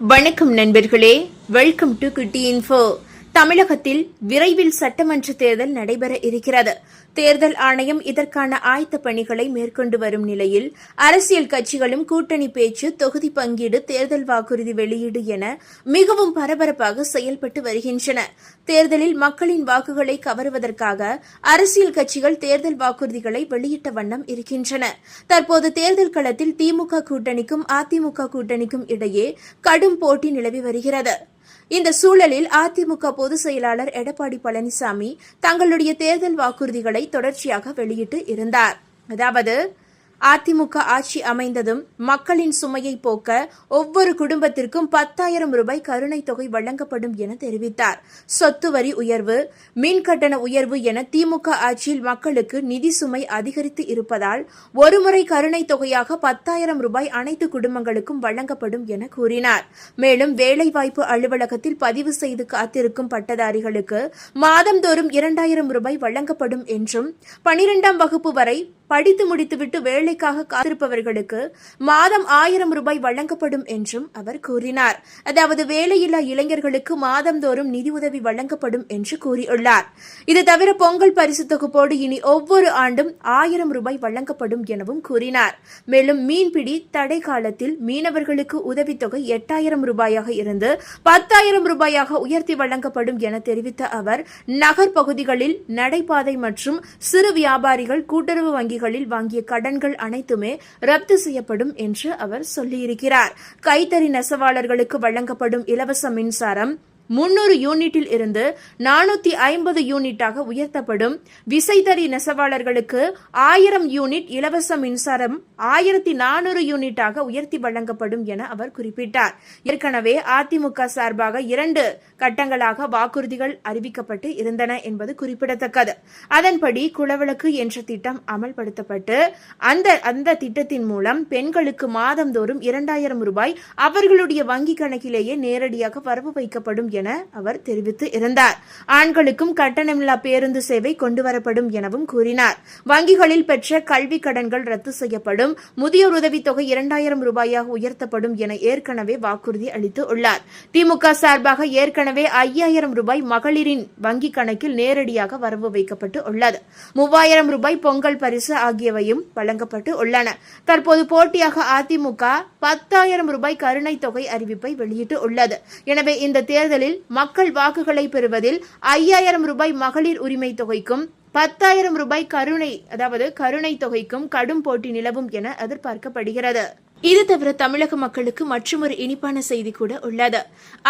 வணக்கம் நண்பர்களே, welcome to குட்டி இன்ஃபோ. தமிழகத்தில் விரைவில் சட்டமன்ற தேர்தல் நடைபெற இருக்கிறது. தேர்தல் ஆணையம் இதற்கான ஆயத்த பணிகளை மேற்கொண்டு வரும் நிலையில் அரசியல் கட்சிகளும் கூட்டணி பேச்சு, தொகுதி பங்கீடு, தேர்தல் வாக்குறுதி வெளியீடு என மிகவும் பரபரப்பாக செயல்பட்டு வருகின்றன. தேர்தலில் மக்களின் வாக்குகளை கவருவதற்காக அரசியல் கட்சிகள் தேர்தல் வாக்குறுதிகளை வெளியிட்ட வண்ணம் இருக்கின்றன. தற்போது தேர்தல் களத்தில் திமுக கூட்டணிக்கும் அதிமுக கூட்டணிக்கும் இடையே கடும் போட்டி நிலவி வருகிறது. இந்த சூழலில் அதிமுக பொதுச் செயலாளர் எடப்பாடி பழனிசாமி தங்களுடைய தேர்தல் வாக்குறுதிகளை தொடர்ச்சியாக வெளியிட்டு இருந்தார். அதாவது, அதிமுக ஆட்சி அமைந்ததும் மக்களின் சுமையை போக்க ஒவ்வொரு குடும்பத்திற்கும் 10,000 ரூபாய் கருணை தொகை வழங்கப்படும் என தெரிவித்தார். சொத்து வரி உயர்வு, மின் கட்டண உயர்வு என திமுக ஆட்சியில் மக்களுக்கு நிதி சுமை அதிகரித்து இருப்பதால் ஒருமுறை கருணை தொகையாக 10,000 ரூபாய் அனைத்து குடும்பங்களுக்கும் வழங்கப்படும் என கூறினார். மேலும் வேலைவாய்ப்பு அலுவலகத்தில் பதிவு செய்து காத்திருக்கும் பட்டதாரிகளுக்கு மாதந்தோறும் 2,000 ரூபாய் வழங்கப்படும் என்றும், 12ஆம் வகுப்பு வரை படித்து முடித்துவிட்டு வேலைக்காக காத்திருப்பவர்களுக்கு மாதம் 1,000 ரூபாய் வழங்கப்படும் என்றும் அவர் கூறினார். அதாவது, வேலையில்லா இளைஞர்களுக்கு மாதந்தோறும் நிதியுதவி வழங்கப்படும் என்று கூறியுள்ளார். இது தவிர பொங்கல் பரிசு தொகுப்போடு இனி ஒவ்வொரு ஆண்டும் 1,000 ரூபாய் வழங்கப்படும் எனவும் கூறினார். மேலும் மீன்பிடி தடை காலத்தில் மீனவர்களுக்கு உதவித்தொகை 8,000 ரூபாயாக இருந்து 10,000 ரூபாயாக உயர்த்தி வழங்கப்படும் என தெரிவித்த அவர், நகர் பகுதிகளில் நடைபாதை மற்றும் சிறு வியாபாரிகள் கூட்டுறவு வங்கி வாங்கிய கடன்கள் அனைத்துமே ரத்து செய்யப்படும் என்று அவர் சொல்லியிருக்கிறார். கைத்தறி நெசவாளர்களுக்கு வழங்கப்படும் இலவச மின்சாரம் 300 யூனிட்டில் இருந்து 450 யூனிட்டாக உயர்த்தப்படும். விசைத்தறி நெசவாளர்களுக்கு 1000 யூனிட் இலவச மின்சாரம் 1400 யூனிட்டாக உயர்த்தி வழங்கப்படும் என அவர் குறிப்பிட்டார். ஏற்கனவே அதிமுக சார்பாக 2 கட்டங்களாக வாக்குறுதிகள் அறிவிக்கப்பட்டு இருந்தன என்பது குறிப்பிடத்தக்கது. அதன்படி குளவிளக்கு என்ற திட்டம் அமல்படுத்தப்பட்டு அந்த திட்டத்தின் மூலம் பெண்களுக்கு மாதந்தோறும் 2,000 ரூபாய் அவர்களுடைய வங்கிக் கணக்கிலேயே நேரடியாக வரவு வைக்கப்படும் என அவர் தெரிவித்து இருந்தார். ஆண்களுக்கும் கட்டணமில்லா பேருந்து சேவை கொண்டுவரப்படும் எனவும் கூறினார். வங்கிகளில் பெற்ற கல்வி கடன்கள் ரத்து செய்யப்படும். முதியோர் உதவித்தொகை 2,000 ரூபாயாக உயர்த்தப்படும் என ஏற்கனவே வாக்குறுதி அளித்து உள்ளார். திமுக சார்பாக ஏற்கனவே 5,000 ரூபாய் மகளிரின் வங்கிக் கணக்கில் நேரடியாக வரவு வைக்கப்பட்டு உள்ளது. 3,000 ரூபாய் பொங்கல் பரிசு ஆகியவையும் வழங்கப்பட்டு உள்ளன. தற்போது போட்டியாக அதிமுக 10,000 ரூபாய் கருணை தொகை அறிவிப்பை வெளியிட்டு உள்ளது. எனவே இந்த தேர்தலில் மக்கள் வாக்குகளை பெறுவதில் 5,000 ரூபாய் மகளிர் உரிமை தொகைக்கும் 10,000 ரூபாய் கருணை தொகைக்கும் கடும் போட்டி நிலவும் என எதிர்பார்க்கப்படுகிறது. இது தவிர தமிழக மக்களுக்கு மற்றொரு இனிப்பான செய்தி கூட உள்ளது.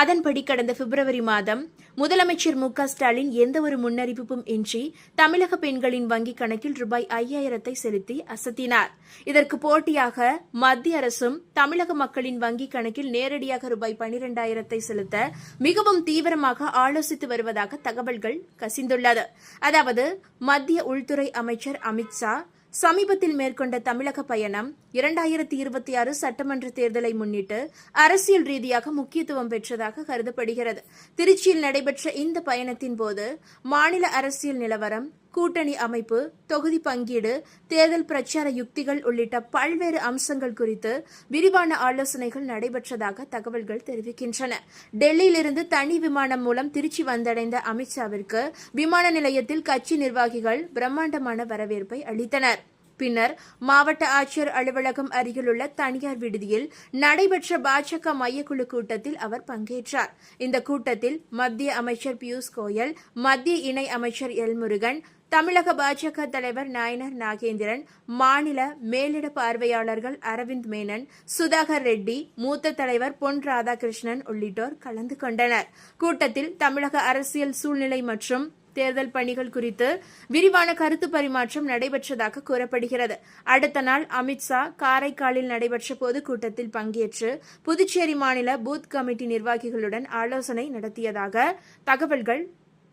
அதன்படி கடந்த பிப்ரவரி மாதம் முதலமைச்சர் மு.க.ஸ்டாலின் எந்த ஒரு முன்னறிவிப்பும் இன்றி தமிழக பெண்களின் வங்கிக் கணக்கில் ரூபாய் 5,000 செலுத்தி அசத்தினார். இதற்கு போட்டியாக மத்திய அரசும் தமிழக மக்களின் வங்கிக் கணக்கில் நேரடியாக ரூபாய் 12,000 செலுத்த மிகவும் தீவிரமாக ஆலோசித்து வருவதாக தகவல்கள் கசிந்துள்ளது. அதாவது, மத்திய உள்துறை அமைச்சர் அமித்ஷா சமீபத்தில் மேற்கொண்ட தமிழக பயணம் 2026 சட்டமன்ற தேர்தலை முன்னிட்டு அரசியல் ரீதியாக முக்கியத்துவம் பெற்றதாக கருதப்படுகிறது. திருச்சியில் நடைபெற்ற இந்த பயணத்தின் போது மாநில அரசியல் நிலவரம், கூட்டணி அமைப்பு, தொகுதி பங்கீடு, தேர்தல் பிரச்சார யுக்திகள் உள்ளிட்ட பல்வேறு அம்சங்கள் குறித்து விரிவான ஆலோசனைகள் நடைபெற்றதாக தகவல்கள் தெரிவிக்கின்றன. டெல்லியிலிருந்து தனி விமானம் மூலம் திருச்சி வந்தடைந்த அமித்ஷாவிற்கு விமான நிலையத்தில் கட்சி நிர்வாகிகள் பிரம்மாண்டமான வரவேற்பை அளித்தனர். பின்னர் மாவட்ட ஆட்சியர் அலுவலகம் அருகிலுள்ள தனியார் விடுதியில் நடைபெற்ற பாஜக மையக்குழு கூட்டத்தில் அவர் பங்கேற்றார். இந்த கூட்டத்தில் மத்திய அமைச்சர் பியூஷ் கோயல், மத்திய இணை அமைச்சர் எல். முருகன், தமிழக பாஜக தலைவர் நாயனார் நாகேந்திரன், மாநில மேலிட பார்வையாளர்கள் அரவிந்த் மேனன், சுதாகர் ரெட்டி, மூத்த தலைவர் பொன் ராதாகிருஷ்ணன் உள்ளிட்டோர் கலந்து கொண்டனர். கூட்டத்தில் தமிழக அரசியல் சூழ்நிலை மற்றும் தேர்தல் பணிகள் குறித்து விரிவான கருத்து பரிமாற்றம் நடைபெற்றதாக கூறப்படுகிறது. அடுத்த நாள் அமித்ஷா காரைக்காலில் நடைபெற்ற பொதுக்கூட்டத்தில் பங்கேற்று புதுச்சேரி மாநில பூத் கமிட்டி நிர்வாகிகளுடன் ஆலோசனை நடத்தியதாக தகவல்கள்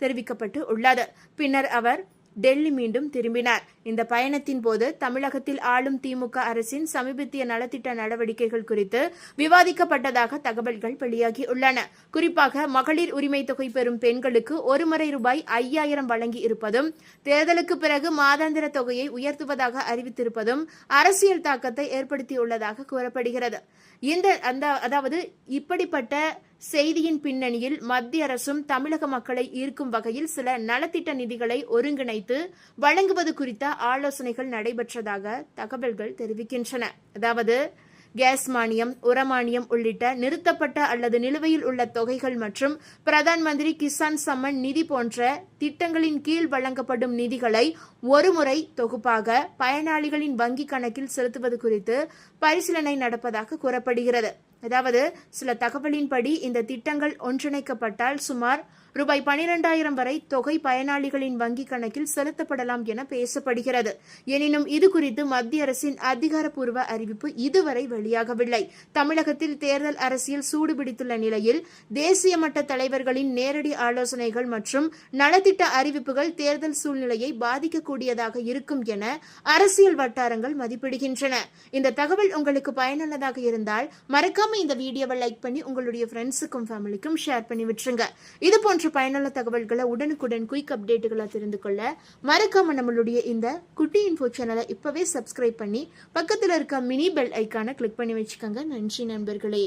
தெரிவிக்கப்பட்டு உள்ளது. பின்னர் அவர் டெல்லி மீண்டும் திரும்பினார். இந்த பயணத்தின் போது தமிழகத்தில் ஆளும் திமுக அரசின் சமீபத்திய நலத்திட்ட நடவடிக்கைகள் குறித்து விவாதிக்கப்பட்டதாக தகவல்கள் வெளியாகியுள்ளன. குறிப்பாக மகளிர் உரிமை தொகை பெறும் பெண்களுக்கு ஒருமுறை ரூபாய் 5,000 வழங்கி இருப்பதும், தேர்தலுக்கு பிறகு மாதாந்திர தொகையை உயர்த்துவதாக அறிவித்திருப்பதும் அரசியல் தாக்கத்தை ஏற்படுத்தியுள்ளதாக கூறப்படுகிறது. அதாவது இப்படிப்பட்ட செய்தியின் பின்னணியில் மத்திய அரசும் தமிழக மக்களை ஈர்க்கும் வகையில் சில நலத்திட்ட நிதிகளை ஒருங்கிணைத்து வழங்குவது குறித்த ஆலோசனைகள் நடைபெற்றதாக தகவல்கள் தெரிவிக்கின்றன. அதாவது கேஸ் மானியம், உரமானியம் உள்ளிட்ட நிறுத்தப்பட்ட அல்லது நிலுவையில் உள்ள தொகைகள் மற்றும் பிரதான் மந்திரி கிசான் சம்மன் நிதி போன்ற திட்டங்களின் கீழ் வழங்கப்படும் நிதிகளை ஒருமுறை தொகுப்பாக பயனாளிகளின் வங்கிக் கணக்கில் செலுத்துவது குறித்து பரிசீலனை நடப்பதாக கூறப்படுகிறது. அதாவது சில தகவலின்படி இந்த திட்டங்கள் ஒன்றிணைக்கப்பட்டால் சுமார் ரூபாய் 12,000 வரை தொகை பயனாளிகளின் வங்கிக் கணக்கில் செலுத்தப்படலாம் என பேசப்படுகிறது. எனினும் இது குறித்து மத்திய அரசின் அதிகாரப்பூர்வ அறிவிப்பு இதுவரை வெளியாகவில்லை. தமிழகத்தில் தேர்தல் அரசியல் சூடுபிடித்துள்ள நிலையில் தேசிய மட்ட தலைவர்களின் நேரடி ஆலோசனைகள் மற்றும் நலத்திட்ட அறிவிப்புகள் தேர்தல் சூழ்நிலையை பாதிக்கக்கூடியதாக இருக்கும் என அரசியல் வட்டாரங்கள் மதிப்பிடுகின்றன. இந்த தகவல் உங்களுக்கு பயனுள்ளதாக இருந்தால் மறக்காம இந்த வீடியோவை லைக் பண்ணி உங்களுடைய ஃப்ரெண்ட்ஸுக்கும் ஃபேமிலிக்கும் ஷேர் பண்ணி விட்டுருங்க. இது போன்ற பயனுள்ள தகவல்களை உடனுக்குடன் குயிக் அப்டேட்டுகளை தெரிந்து கொள்ள மறக்காம நம்மளுடைய இந்த குட்டி இன்ஃபோ சேனலை இப்பவே சப்ஸ்கிரைப் பண்ணி பக்கத்தில் இருக்க மினி பெல் ஐக்கானை கிளிக் பண்ணி வச்சுக்கோங்க. நன்றி நண்பர்களே.